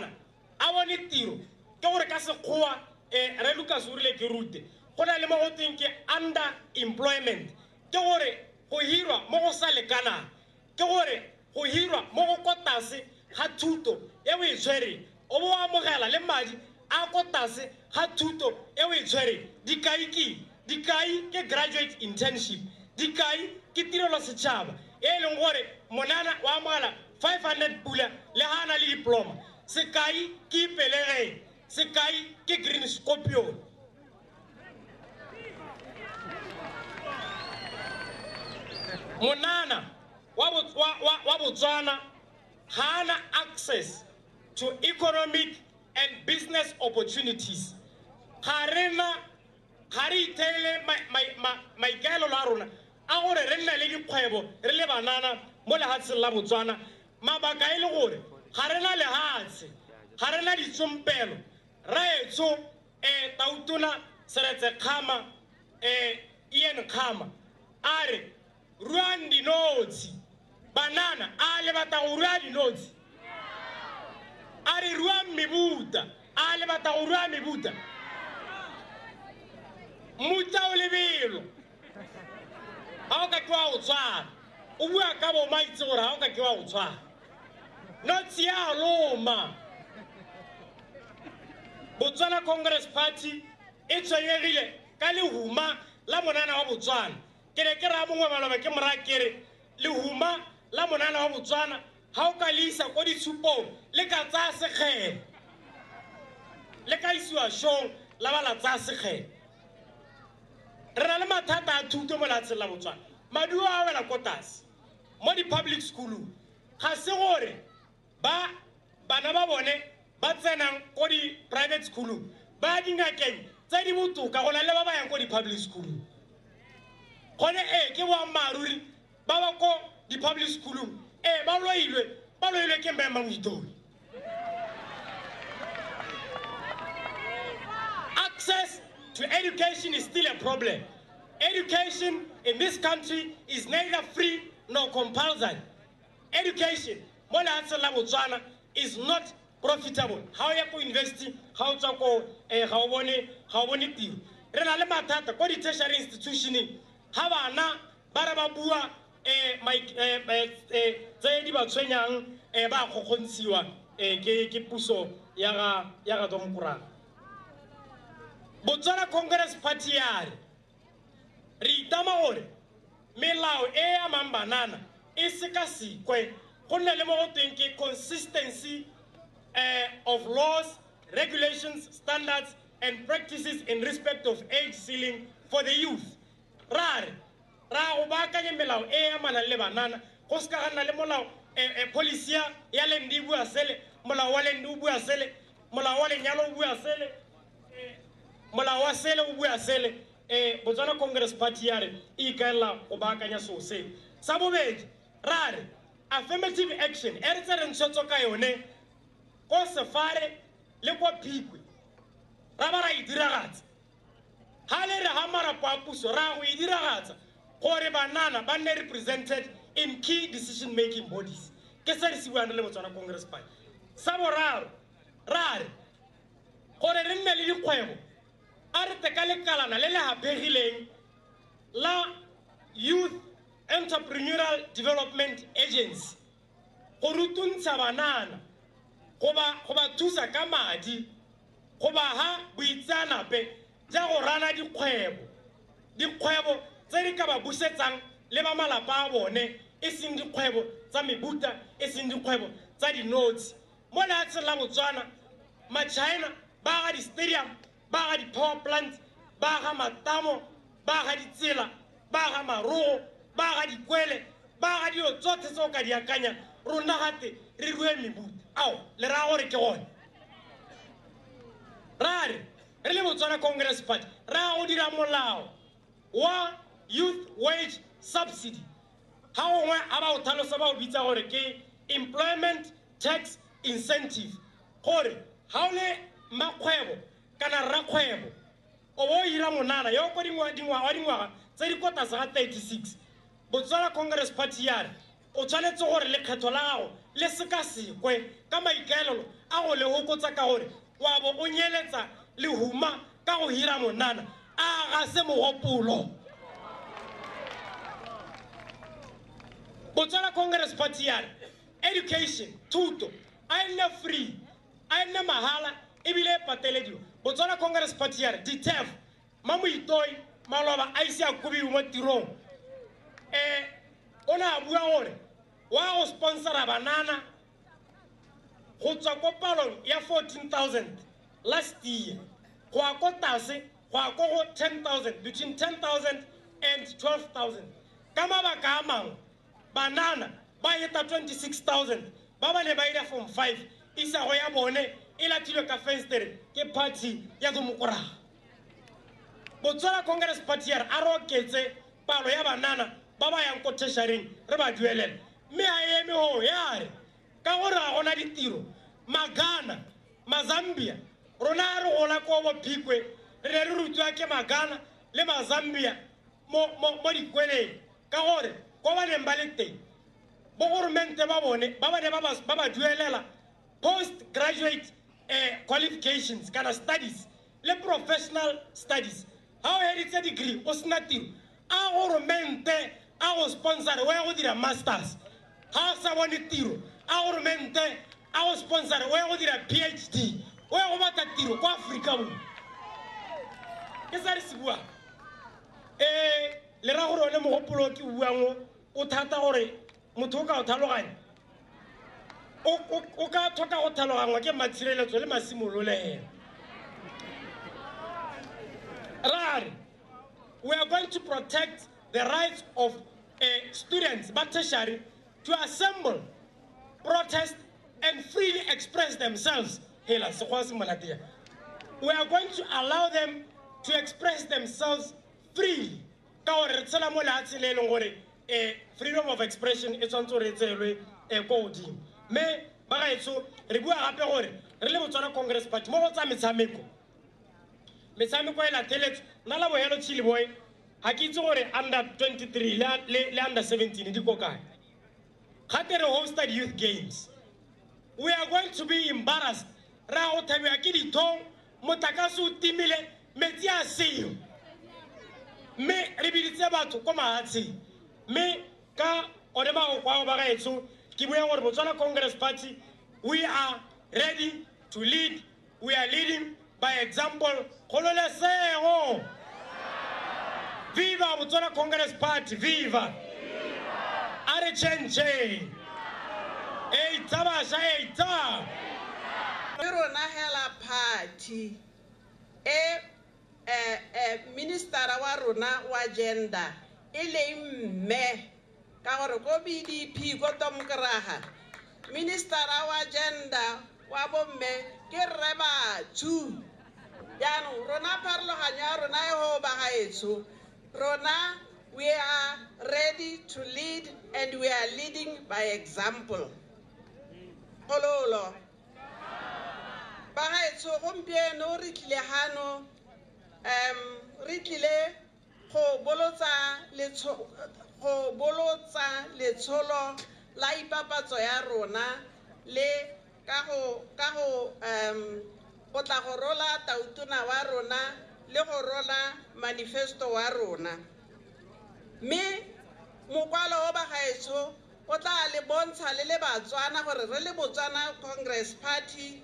a bone tiro ke gore ka sekgowa re Lucas o rile ke rute go na le mo go teng ke under employment ke gore go hirwa mo go sa lekana ke gore go hirwa mo go kotase ga thuto e o e tshwere o bo amogela le madi a kotase ga thuto e o e tshwere dikai ke graduate internship dikai ke tirelo setšhaba e leng gore monana wa amogela 500 pula le ha na le diploma sekai ke ipelege sekai ke Green Scorpion monana wa Botswana hana access to economic and business opportunities harena hari tele maikaelo la rona a gore re nna le dikgwebo re le banana mo lehatsheng la Botswana mabaka e le gore harena lehatshe harena ditsompelo raetso tautona Seretse Khama Ian Khama are ruang dinotsi banana a le batla go rua dinotsi a re ruang mebuta a le batla go rua mebuta muta o lebelo ha o ka ke wa go tshwana o bua ka bo maitse gore ha o ka ke wa go tshwana notsi ya loma Botswana Congress Party e tshwenyegile ka lehuma la monana wa Botswana ke re ke ra mongwe maloba ke mora kere lehuma la monana wa Botswana ha o ka lisa go ditshupong le ka tsa sekgele le ka isiwa shong la bala tsa sekgele re na le mathata a thuto mo latseng la Botswana maduo a wela kotase mo di public school ga se gore bana ba bone ba tsenang go di private school ba dingakeng tse di botoka go na le ba ba yang go di public school gone ke boammaaruri ba ba ko di public school ba loilwe ke Mbemba Moitoi access to education is still a problem. Education in this country is neither free nor compulsory. Education mo lehatsheng la Botswana is not profitable. How you go university, how to go ga o bone tiro. Re na le mathata ko di tertiary institution ha bana ba re ba bua tse di ba tshwenyang ba gogontshiwa ke puso ya ga Domokura. Botswana Congress Party ya re itama gore melao e ya mambanana e sekasikwe go nne le mo go teng ke consistency of laws, regulations, standards and practices in respect of age ceiling for the youth. Ra go baakanye melao e ya mana le banana go se ka gana le molao policy ya lendi bua sele molao wa lendi o bua sele molao wa lenyalo o bua sele molao wa sele o bua sele Botswana Congress Party ya re e kaela go baakanya so se sa bobedi ra re affirmative action e re tse re ntshotso ka yone go sefare le go phikwe ra ba ra e diragatsa ha le re ha marapo a puso ra go e diragatsa gore banana ba nne represented in key decision making bodies ke se re se buang le Botswana Congress Party sa boraro ra re gore re nne le dikgwebo a re tekalekalana le le hapegileng la Youth Entrepreneurial Development Agency go rutuntsha banana go ba thusa ka madi go ba ha boitsanape ja go rana dikgwebo tse di ka ba busetsang le ba malapa a bone e seng dikgwebo tsa mebuta e seng dikgwebo tsa dinotsi mo lehatsheng la Botswana ma-China ba ga di-stadium ba ga di-power plants ba ga matamo ba ga ditsela ba ga marogo ba ga dikwele ba ga dilo tsotlhe tse o ka di akanya rona gate re rue mebuta ao le ra gore ke gone ra re le Botswana Congress Party ra go dira molao wa youth wage subsidy ha gongwe a ba o tlhalosa ba o bitsa gore ke employment tax incentive gore ha o le makgwebo kana rakgwebo o bo ira monana yo ko dingwaga tse di kota sa 36 Botswana Congress Party ya re o tshwanetse gore lekgetho la gago le sekasekwe ka maikaelelo a go le hokotsa ka gore wa bo o nyeletsa lehuma ka go hira monana a ga se mogopolo Botswana Congress Party yare education thuto a nne free a nne mahala ebile patelediwa Botswana Congress Party yare DTF Mamoitoi maloba a ise a kobiwe mo tirong ona bua gore wa go sponsora banana go tswa ko palong ya 14,000 last year go a ko tase go a ko go 10,000 between 10,000 and 12,000 ka mabaka a mangwe banana ba eta 26,000 ba ba ne ba ira form 5 isa go ya bone e latilwe ka fenstere ke party ya Zomokoraga Botswana Congress Party yare a roketse palo ya banana ba ba yang ko tertiary re ba duelela mme a eme ho yare ka gore ga gona ditiro Magana Mazambia rona re gola ko bo Phikwe re rutwa ke Magana le Mazambia mo dikweleng ka gore ko ba neng ba le teng bo governmente ba bone ba bane ba ba duelela postgraduate qualifications kana studies le professional studies how hereditary degree o sena tiro a governmente a go sponsor we go dira masters ha sa bone tiro a governmente a go sponsor we go dira PhD we go batla tiro ko Afrika bo ke sa re se bua le ra gore le mogopolo ke buang o thata gore motho o ka o tlhaloganya o ka thoka go tlhalogangwa ke matshireletso le masimololelo Rari, we are going to protect the rights of students, but tertiary, to assemble, protest, and freely express themselves. We are going to allow them to express themselves freely. Freedom of expression is on to coding. Me, Bagaitso, Ribua Apore, Relevant Congress Party, Motsamiko. Metshameko e lateletse nna la boyelo Chile boy ha ke itse gore under 23 le under 17 di go kae gate re hosted youth games we are going to be embarrassed ra go thabya ke dithong motakase o timile metsi a seo me re biditse batho ko mahatsi me ka ore ba go kwa ba gaetso ke bua gore Botswana Congress Party we are ready to lead we are leading by example, Kololesego. Viva Botswana Congress Party, viva! Are chenche! Eita basha eita! Rona hela party. Minister wa rona wa gender. Ile mme ka gore go BDP go Zomokoraga. Minister wa gender wa bomme ke reba two. Yano, Rona Parlohanya, Rona Yehoba Haetsu. Rona, we are ready to lead and we are leading by example. Ololo. Bahaetsu, Humpieno, Ritlehano, Ritle, Ho Bolotsa, Letolo, Laipapa Zoya Rona, Le Kaho, o tla go rola tautona wa rona le go rola manifesto wa rona me mokwalo o ba gaetso o tla le bontsha le Batswana gore re le Botswana Congress Party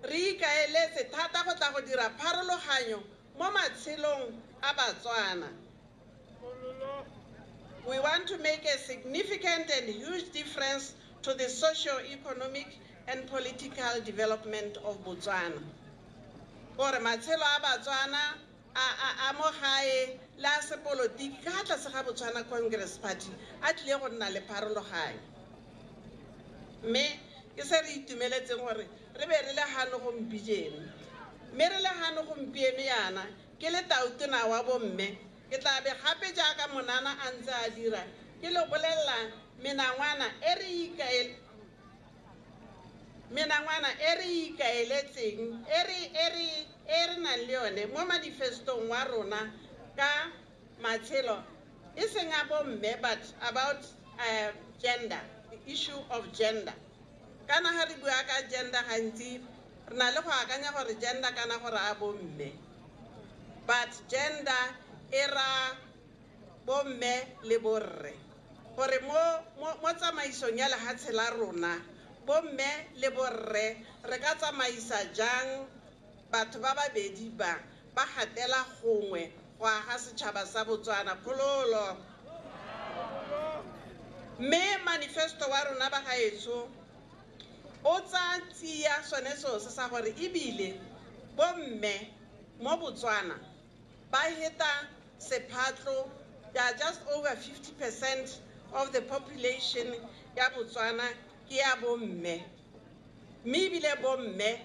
re ikaeletse thata go tla go dira pharologanyo mo matshelong a Batswana. We want to make a significant and huge difference to the socio-economic and political development of Botswana. Gore matshelo a Batswana a mo gae la se politiki ka tlase ga Botswana Congress Party a tlile go nna le pharologanyo mme ke se re itumeletseng gore re be re le gano gompieno mme re le gano gompieno yana ke le tautona wa bomme ke tla be gape jaaka monana a ntse a dira ke le bolelela menangwana e re ikaeletseng e re nang le yone mo manifestong wa rona ka matshelo e seng a bomme but about gender, the issue of gender. kana ha re bua ka gender gantsi re na le go akanya gore gender kana gore a bomme, but gender era bomme le borre, gore mo tsamaisong ya lehatshe la rona bomme le borre re ka tsamaisa jang batho ba babedi ba gatela gongwe go aga setšhaba sa Botswana kgololo. Mme manifesto wa rona ba gaetsho o tsa tsia sone seo se sa gore ebile bomme mo Botswana ba heta sephatlo ya just over 50% of the population ya Botswana ke ya bomme. Mme ebile bomme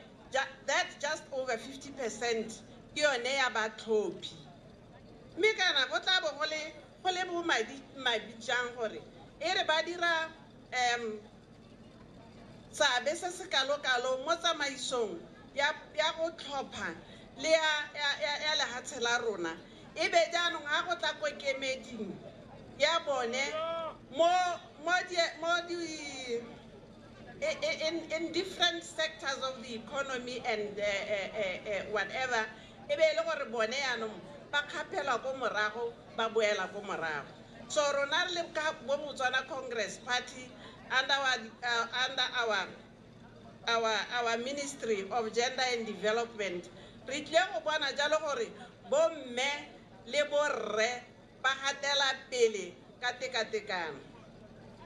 that's just over 50% ke yone ya batlhophi. Mme kana go tla bo go le bo mabitsang gore e re ba dira sabe se se kalo-kalo mo tsamaisong ya go tlhopha le ya lehatshe la rona, e be jaanong ga go tla ko kemeding ya bone in different sectors of the economy and whatever, e be le gore bone yaanong ba kgapelwa ko morago ba boela ko morago. So rona re le ka bo Botswana Congress Party under our Ministry of Gender and Development, re tle go bona jalo gore bomme le borre ba gatela pele ka tekatekano.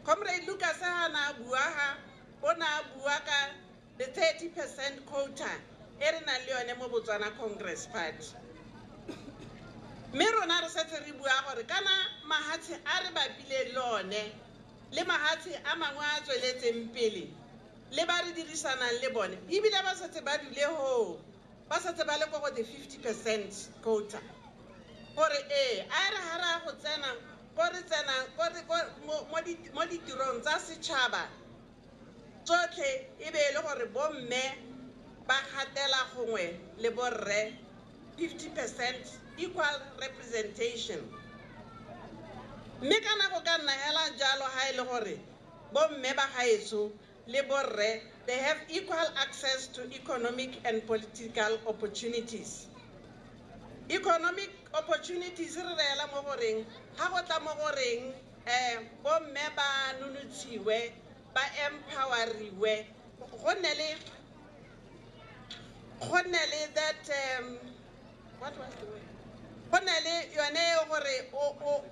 Comrade Lucas ha na bua ha bona bua ka the 30% quota e re na le yone mo Botswana Congress Party. Mme rona re setse re bua gore kana mahatshe a re bapile lone le mahatshe a mangwe a tsweletseng pele le ba re dirisanang le bone ebile ba setse ba dule ho ba setse ba le go the 50% quota gore a re hara go tsena gore mo ditirong tsa setšhaba tsotlhe e be le gore bomme ba gatela gongwe le borre 50% equal representation. Mme kana go ka nna hela jalo ha ile gore bomme ba gaetso le borre they have equal access to economic and political opportunities. Economic opportunities re reela mo goreng ha go tla mo goreng bomme ba nunutsiwe ba empoweriwe go nne le that what was the word go nne le yone gore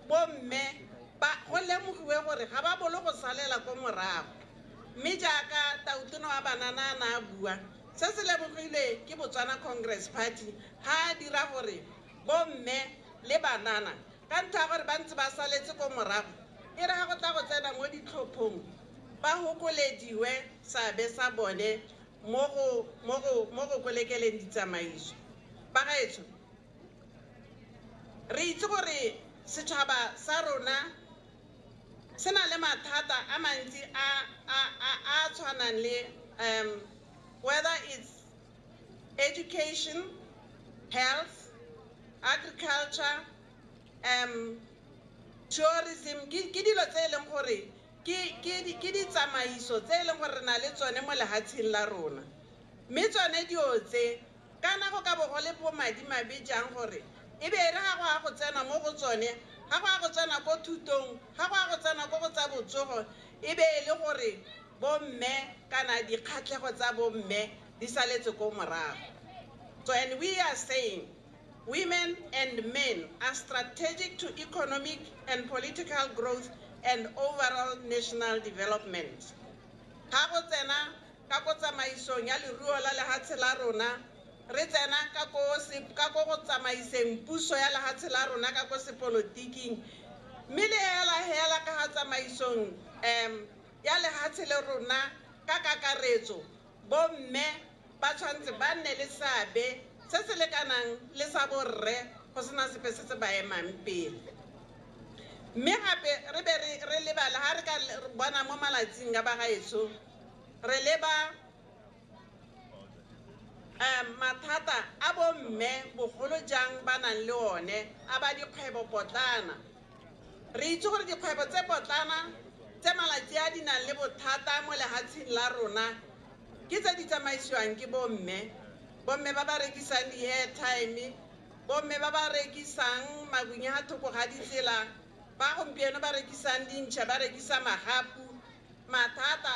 bomme ba go lemogiwe gore ga ba bolo go salela ko morago. Mme jaaka Tautuno wa Banana na bua se se lebogile ke Botswana Congress Party ha dira gore bomme le banana ka ntlha gore ba ntse ba saletse ko morago e re ga go tla go tsena mo ditlhophong ba hokolediwe sabe sa bone mo go kolekeleng ditsamaiso. Ba gaetso re itse gore setšhaba sa rona se na le mathata a mantsi a tshwanang le whether it's education, health, agriculture, tourism, ke dilo tse e leng gore ke ditsamaiso tse e leng gore re na le tsone mo lehatsheng la rona. Mme tsone dio tse kana go ka bo go le bo madimabe jang gore e be re ga go tsena mo go tsone ga go tsena ko thutong ga go tsena ko go tsa botsogo e be le gore bomme kana dikgatlhego tsa bomme di saletse ko morago. So and we are saying women and men are strategic to economic and political growth and overall national development. Ha go tsena ka go tsamaisong ya leruo la lehatshe la rona re tsena ka go go tsamaiseng puso ya lehatshe la rona ka go sepolotiking mme le hela ka ga tsamaisong ya lehatshe le rona ka kakaretso bomme ba tshwantse ba nne le sabe se se lekanang le sa borre go sena sepe se se ba emang pele. Mme gape re be re lebala ha re ka bona mo malatsing a ba gaetso re leba mathata a bomme bogolo jang ba nang le one a ba dikgwebo potlana. Re itse gore dikgwebo tse potlana tse malatsi a di nang le bothata mo lehatsheng la rona ke tse di tsamaisiwang ke bomme ba ba rekisang di-airtime, bomme ba ba rekisang magunya a thoko ga ditsela, ba gompieno ba rekisang dintšha, ba rekisa magapu, mathata